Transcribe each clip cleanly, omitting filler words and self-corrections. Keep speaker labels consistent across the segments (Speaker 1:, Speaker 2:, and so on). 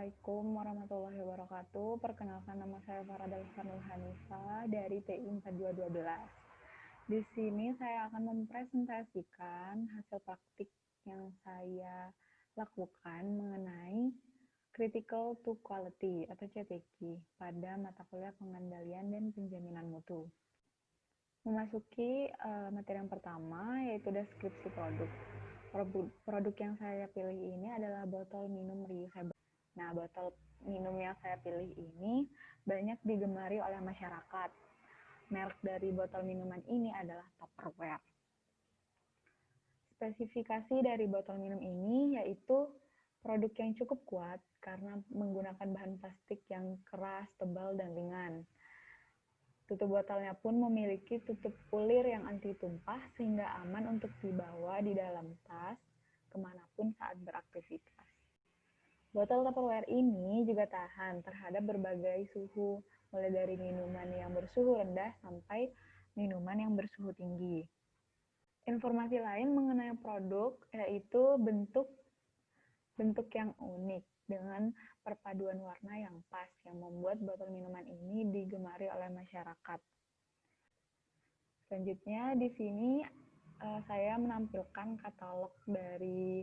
Speaker 1: Assalamualaikum warahmatullahi wabarakatuh. Perkenalkan, nama saya Farah Dalfanul Hanifa dari TI 4212. Di sini saya akan mempresentasikan hasil praktik yang saya lakukan mengenai Critical to Quality atau CTQ pada mata kuliah pengendalian dan penjaminan mutu. Memasuki materi yang pertama, yaitu deskripsi produk. Produk yang saya pilih ini adalah botol minum reusable. Nah, botol minum yang saya pilih ini banyak digemari oleh masyarakat. Merek dari botol minuman ini adalah Tupperware. Spesifikasi dari botol minum ini yaitu produk yang cukup kuat karena menggunakan bahan plastik yang keras, tebal, dan ringan. Tutup botolnya pun memiliki tutup pulir yang anti tumpah sehingga aman untuk dibawa di dalam tas kemanapun saat beraktivitas. Botol Tupperware ini juga tahan terhadap berbagai suhu, mulai dari minuman yang bersuhu rendah sampai minuman yang bersuhu tinggi. Informasi lain mengenai produk yaitu bentuk yang unik dengan perpaduan warna yang pas yang membuat botol minuman ini digemari oleh masyarakat. Selanjutnya di sini saya menampilkan katalog dari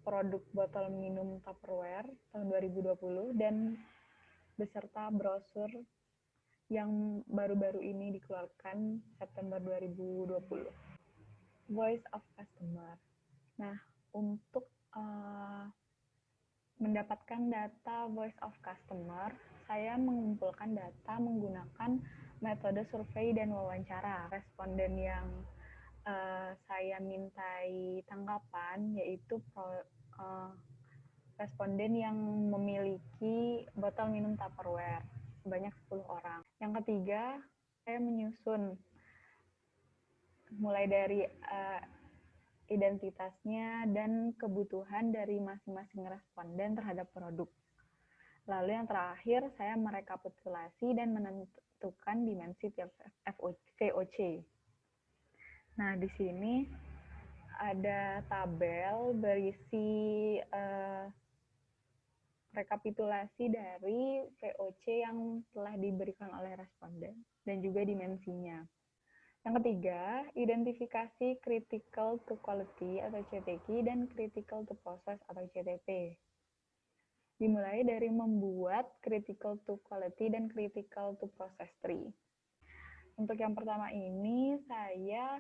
Speaker 1: produk botol minum Tupperware tahun 2020 dan beserta brosur yang baru-baru ini dikeluarkan September 2020. Voice of Customer. Nah, untuk mendapatkan data Voice of Customer, saya mengumpulkan data menggunakan metode survei dan wawancara. Responden yang saya mintai tanggapan yaitu responden yang memiliki botol minum Tupperware sebanyak 10 orang. Yang ketiga, saya menyusun mulai dari identitasnya dan kebutuhan dari masing-masing responden terhadap produk. Lalu yang terakhir, saya merekapitulasi dan menentukan dimensi tiap VOC. Nah, di sini ada tabel berisi rekapitulasi dari VOC yang telah diberikan oleh responden dan juga dimensinya. Yang ketiga, identifikasi critical to quality atau CTQ dan critical to process atau CTP. Dimulai dari membuat critical to quality dan critical to process tree. Untuk yang pertama ini, saya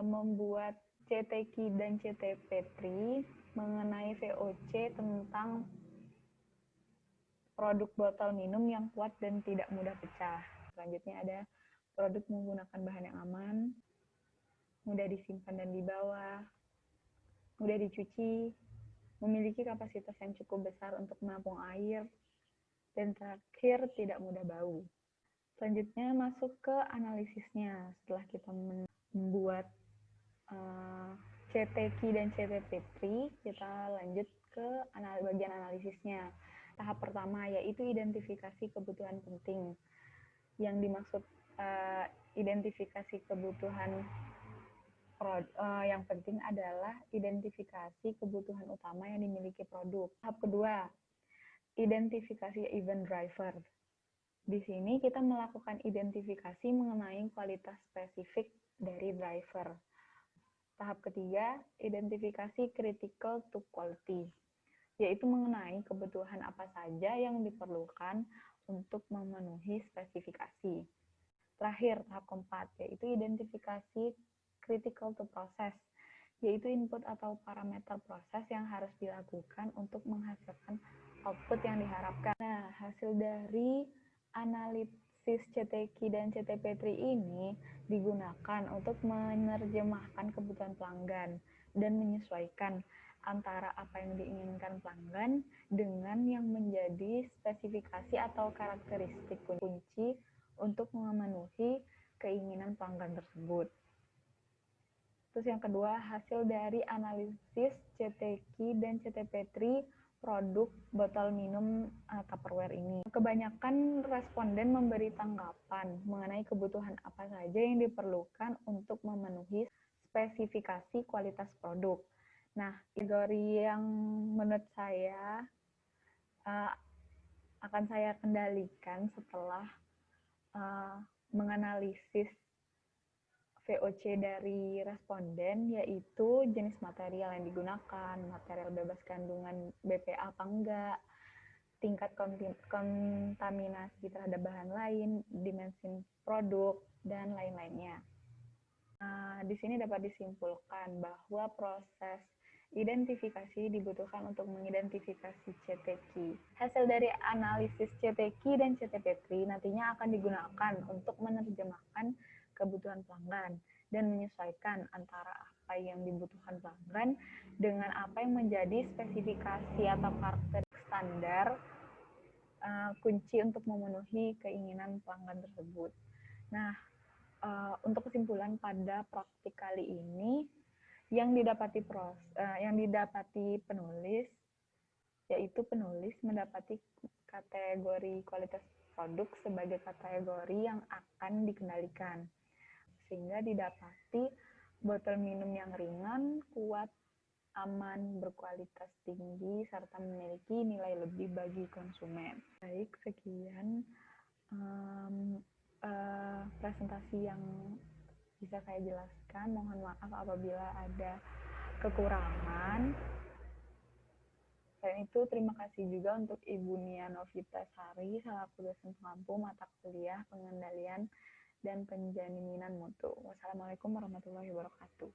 Speaker 1: membuat CTQ dan CTP tree mengenai VOC tentang produk botol minum yang kuat dan tidak mudah pecah. Selanjutnya ada produk menggunakan bahan yang aman, mudah disimpan dan dibawa, mudah dicuci, memiliki kapasitas yang cukup besar untuk menampung air, dan terakhir tidak mudah bau. Selanjutnya masuk ke analisisnya. Setelah kita membuat CTQ dan CTP3, kita lanjut ke bagian analisisnya. Tahap pertama yaitu identifikasi kebutuhan penting. Yang dimaksud identifikasi kebutuhan yang penting adalah identifikasi kebutuhan utama yang dimiliki produk. Tahap kedua, identifikasi event driver. Di sini kita melakukan identifikasi mengenai kualitas spesifik dari driver. Tahap ketiga, identifikasi critical to quality, yaitu mengenai kebutuhan apa saja yang diperlukan untuk memenuhi spesifikasi. Terakhir, tahap keempat, yaitu identifikasi critical to process, yaitu input atau parameter proses yang harus dilakukan untuk menghasilkan output yang diharapkan. Nah, hasil dari analisis CTQ dan CTP3 ini digunakan untuk menerjemahkan kebutuhan pelanggan dan menyesuaikan antara apa yang diinginkan pelanggan dengan yang menjadi spesifikasi atau karakteristik kunci untuk memenuhi keinginan pelanggan tersebut. Terus yang kedua, hasil dari analisis CTQ dan CTP3 produk botol minum Tupperware ini. Kebanyakan responden memberi tanggapan mengenai kebutuhan apa saja yang diperlukan untuk memenuhi spesifikasi kualitas produk. Nah, kategori yang menurut saya uh, akan saya kendalikan setelah uh, menganalisis VOC dari responden, yaitu jenis material yang digunakan, material bebas kandungan BPA apa enggak, tingkat kontaminasi terhadap bahan lain, dimensi produk, dan lain-lainnya. Nah, di sini dapat disimpulkan bahwa proses identifikasi dibutuhkan untuk mengidentifikasi CTQ. Hasil dari analisis CTQ dan CTP3 nantinya akan digunakan untuk menerjemahkan kebutuhan pelanggan dan menyesuaikan antara apa yang dibutuhkan pelanggan dengan apa yang menjadi spesifikasi atau karakteristik standar kunci untuk memenuhi keinginan pelanggan tersebut. Nah, untuk kesimpulan pada praktik kali ini yang didapati penulis, yaitu penulis mendapati kategori kualitas produk sebagai kategori yang akan dikendalikan, sehingga didapati botol minum yang ringan, kuat, aman, berkualitas tinggi, serta memiliki nilai lebih bagi konsumen. Baik, sekian presentasi yang bisa saya jelaskan. Mohon maaf apabila ada kekurangan. Selain itu, terima kasih juga untuk Ibu Nia Novita Sari selaku dosen pengampu mata kuliah pengendalian dan penjaminan mutu. Wassalamualaikum warahmatullahi wabarakatuh.